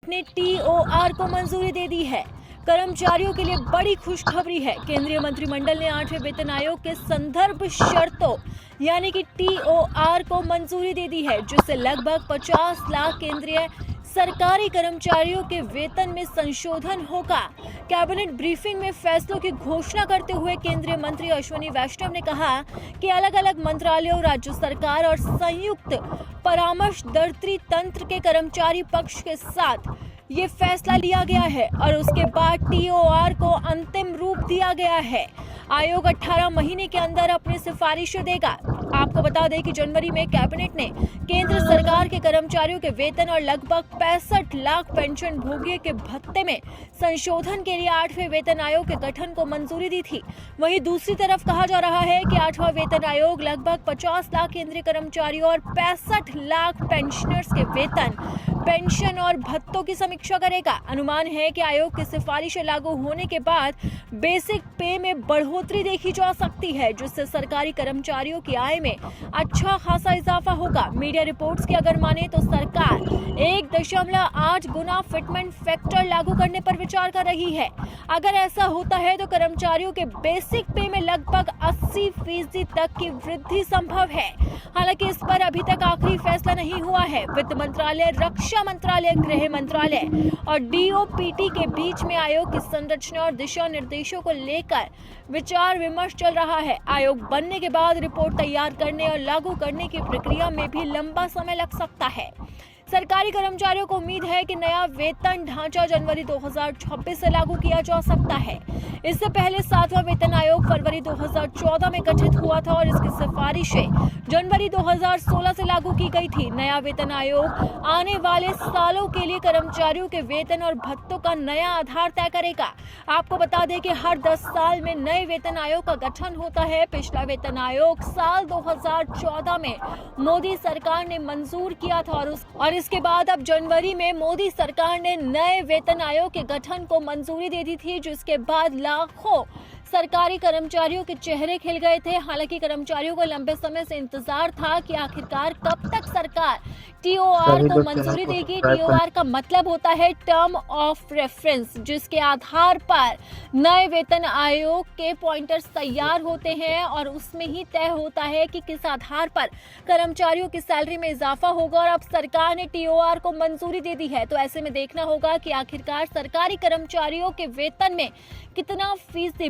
Cabinet ने TOR को मंजूरी दे दी है। कर्मचारियों के लिए बड़ी खुशखबरी है। केंद्रीय मंत्रिमंडल ने 8वें वेतन आयोग के संदर्भ शर्तों यानी कि टीओआर को मंजूरी दे दी है, जिससे लगभग 50 लाख केंद्रीय सरकारी कर्मचारियों के वेतन में संशोधन होगा। कैबिनेट ब्रीफिंग में फैसलों की घोषणा करते हुए केंद्रीय मंत्री अश्विनी वैष्णव ने कहा कि अलग अलग मंत्रालयों, राज्य सरकार और संयुक्त परामर्शदात्री तंत्र के कर्मचारी पक्ष के साथ ये फैसला लिया गया है और उसके बाद टीओआर को अंतिम रूप दिया गया है। आयोग 18 महीने के अंदर अपनी सिफारिशें देगा। आपको बता दें कि जनवरी में कैबिनेट ने केंद्र सरकार के कर्मचारियों के वेतन और लगभग 65 लाख पेंशन भोगियों के भत्ते में संशोधन के लिए 8वें वेतन आयोग के गठन को मंजूरी दी थी। वहीं दूसरी तरफ कहा जा रहा है कि 8वां वेतन आयोग लगभग 50 लाख केंद्रीय कर्मचारियों और 65 लाख पेंशनर्स के वेतन, पेंशन और भत्तों की समीक्षा करेगा। अनुमान है कि आयोग की सिफारिशें लागू होने के बाद बेसिक पे में बढ़ोतरी देखी जा सकती है, जिससे सरकारी कर्मचारियों की आय में अच्छा खासा इजाफा होगा। मीडिया रिपोर्ट्स की अगर माने तो सरकार 1.8 गुना फिटमेंट फैक्टर लागू करने पर विचार कर रही है। अगर ऐसा होता है तो कर्मचारियों के बेसिक पे में लगभग 80% तक की वृद्धि संभव है। हालांकि इस पर अभी तक आखिरी फैसला नहीं हुआ है। वित्त मंत्रालय, रक्षा मंत्रालय, गृह मंत्रालय और डीओपीटी के बीच में आयोग की संरचना और दिशा निर्देशों को लेकर विचार विमर्श चल रहा है। आयोग बनने के बाद रिपोर्ट तैयार करने और लागू करने की प्रक्रिया में भी लंबा समय लग सकता है। सरकारी कर्मचारियों को उम्मीद है कि नया वेतन ढांचा जनवरी 2026 से लागू किया जा सकता है। इससे पहले 7वां वेतन आयोग फरवरी 2014 में गठित हुआ था और इसकी सिफारिशें जनवरी 2016 से लागू की गई थी। नया वेतन आयोग आने वाले सालों के लिए कर्मचारियों के वेतन और भत्तों का नया आधार तय करेगा। आपको बता दें कि हर 10 साल में नए वेतन आयोग का गठन होता है। पिछला वेतन आयोग साल 2014 में मोदी सरकार ने मंजूर किया था और इसके बाद अब जनवरी में मोदी सरकार ने नए वेतन आयोग के गठन को मंजूरी दे दी थी, जिसके बाद लाखों सरकारी कर्मचारियों के चेहरे खिल गए थे। हालांकि कर्मचारियों को लंबे समय से इंतजार था कि आखिरकार कब तक सरकार टीओआर को मंजूरी देगी। टीओआर का मतलब होता है टर्म ऑफ रेफरेंस, जिसके आधार पर नए वेतन आयोग के पॉइंटर्स तैयार होते हैं और उसमें ही तय होता है कि किस आधार पर कर्मचारियों की सैलरी में इजाफा होगा। और अब सरकार ने टीओआर को मंजूरी दे दी है, तो ऐसे में देखना होगा कि आखिरकार सरकारी कर्मचारियों के वेतन में कितना फीसदी